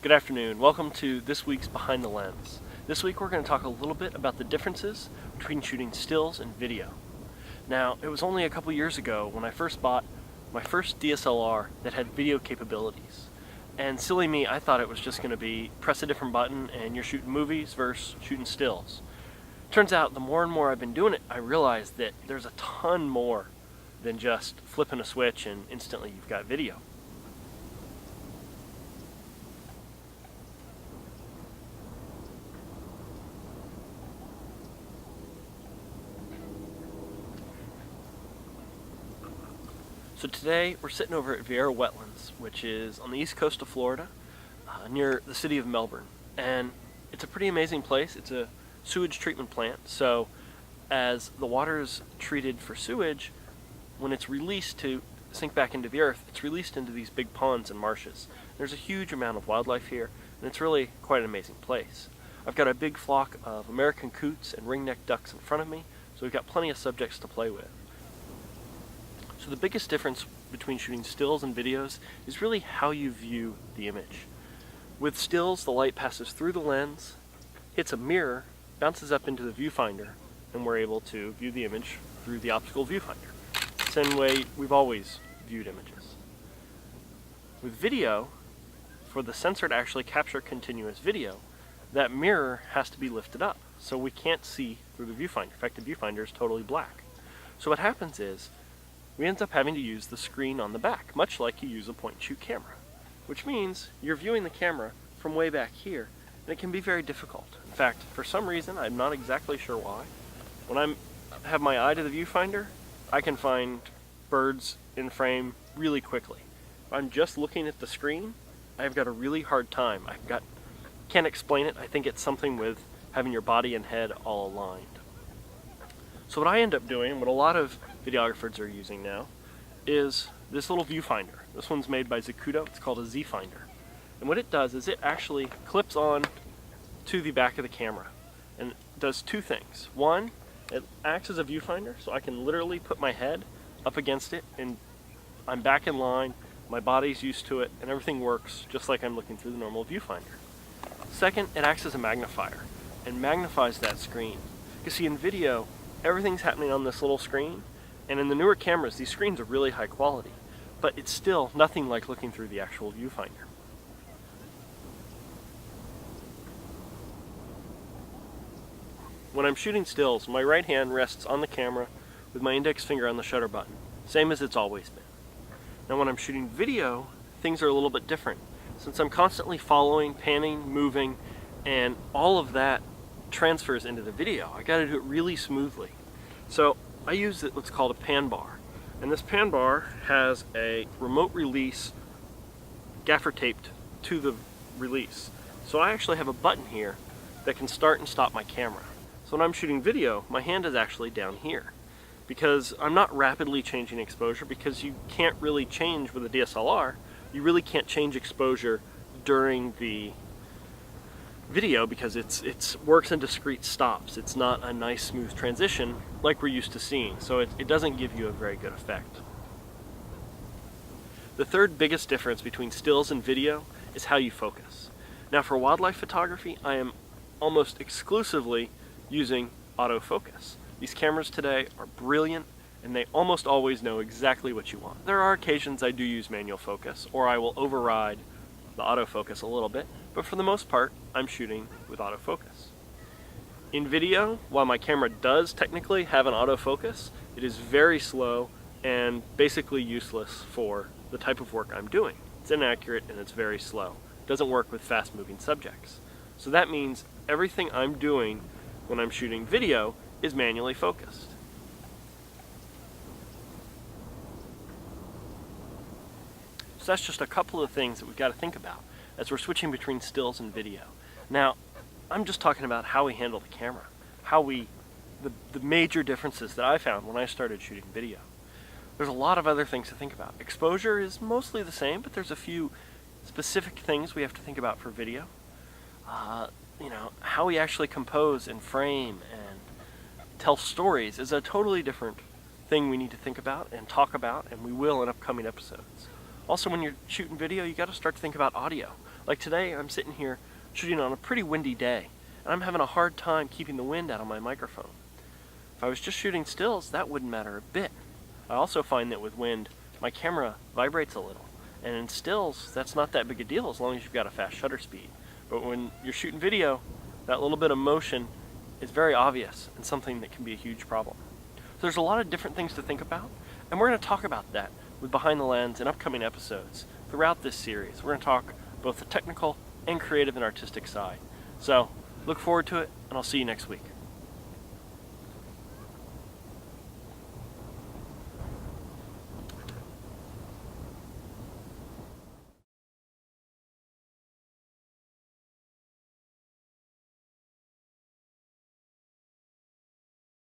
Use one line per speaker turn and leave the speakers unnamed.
Good afternoon. Welcome to this week's Behind the Lens. This week we're going to talk a little bit about the differences between shooting stills and video. Now, it was only a couple years ago when I first bought my first DSLR that had video capabilities. And silly me, I thought it was just going to be press a different button and you're shooting movies versus shooting stills. Turns out the more and more I've been doing it, I realized that there's a ton more than just flipping a switch and instantly you've got video. So today we're sitting over at Viewfinder Wetlands, which is on the east coast of Florida, near the city of Melbourne. And it's a pretty amazing place. It's a sewage treatment plant. So as the water is treated for sewage, when it's released to sink back into the earth, it's released into these big ponds and marshes. There's a huge amount of wildlife here, and it's really quite an amazing place. I've got a big flock of American coots and ring-necked ducks in front of me, so we've got plenty of subjects to play with. So the biggest difference between shooting stills and videos is really how you view the image. With stills, the light passes through the lens, hits a mirror, bounces up into the viewfinder, and we're able to view the image through the optical viewfinder. Same way we've always viewed images. With video, for the sensor to actually capture continuous video, that mirror has to be lifted up, so we can't see through the viewfinder. In fact, the viewfinder is totally black. So what happens is, we end up having to use the screen on the back, much like you use a point-and-shoot camera, which means you're viewing the camera from way back here, and it can be very difficult. In fact, for some reason, I'm not exactly sure why, when I have my eye to the viewfinder, I can find birds in frame really quickly. If I'm just looking at the screen, I've got a really hard time. Can't explain it. I think it's something with having your body and head all aligned. So what I end up doing, what a lot of videographers are using now, is this little viewfinder. This one's made by Zacuto. It's called a Z-Finder. And what it does is it actually clips on to the back of the camera and does two things. One, it acts as a viewfinder, so I can literally put my head up against it and I'm back in line, my body's used to it, and everything works just like I'm looking through the normal viewfinder. Second, it acts as a magnifier and magnifies that screen. You see, in video, everything's happening on this little screen, and in the newer cameras, these screens are really high quality, but it's still nothing like looking through the actual viewfinder. When I'm shooting stills, my right hand rests on the camera with my index finger on the shutter button, same as it's always been. Now when I'm shooting video, things are a little bit different. Since I'm constantly following, panning, moving, and all of that transfers into the video, I gotta do it really smoothly. So I use what's called a pan bar. And this pan bar has a remote release gaffer taped to the release. So I actually have a button here that can start and stop my camera. So when I'm shooting video, my hand is actually down here, because I'm not rapidly changing exposure, because you can't really change with a DSLR. You really can't change exposure during the video because it works in discrete stops. It's not a nice smooth transition like we're used to seeing, so it doesn't give you a very good effect. The third biggest difference between stills and video is how you focus. Now for wildlife photography, I am almost exclusively using autofocus. These cameras today are brilliant and they almost always know exactly what you want. There are occasions I do use manual focus, or I will override the autofocus a little bit, but for the most part, I'm shooting with autofocus. In video, while my camera does technically have an autofocus, it is very slow and basically useless for the type of work I'm doing. It's inaccurate and it's very slow. It doesn't work with fast-moving subjects. So that means everything I'm doing when I'm shooting video is manually focused. So that's just a couple of things that we've got to think about as we're switching between stills and video. Now, I'm just talking about how we handle the camera, the major differences that I found when I started shooting video. There's a lot of other things to think about. Exposure is mostly the same, but there's a few specific things we have to think about for video. How we actually compose and frame and tell stories is a totally different thing we need to think about and talk about, and we will in upcoming episodes. Also, when you're shooting video, you got to start to think about audio. Like today, I'm sitting here shooting on a pretty windy day, and I'm having a hard time keeping the wind out of my microphone. If I was just shooting stills, that wouldn't matter a bit. I also find that with wind, my camera vibrates a little, and in stills, that's not that big a deal as long as you've got a fast shutter speed. But when you're shooting video, that little bit of motion is very obvious and something that can be a huge problem. So there's a lot of different things to think about, and we're going to talk about that with Behind the Lens in upcoming episodes throughout this series. We're going to talk both the technical and creative and artistic side. So look forward to it, and I'll see you next week.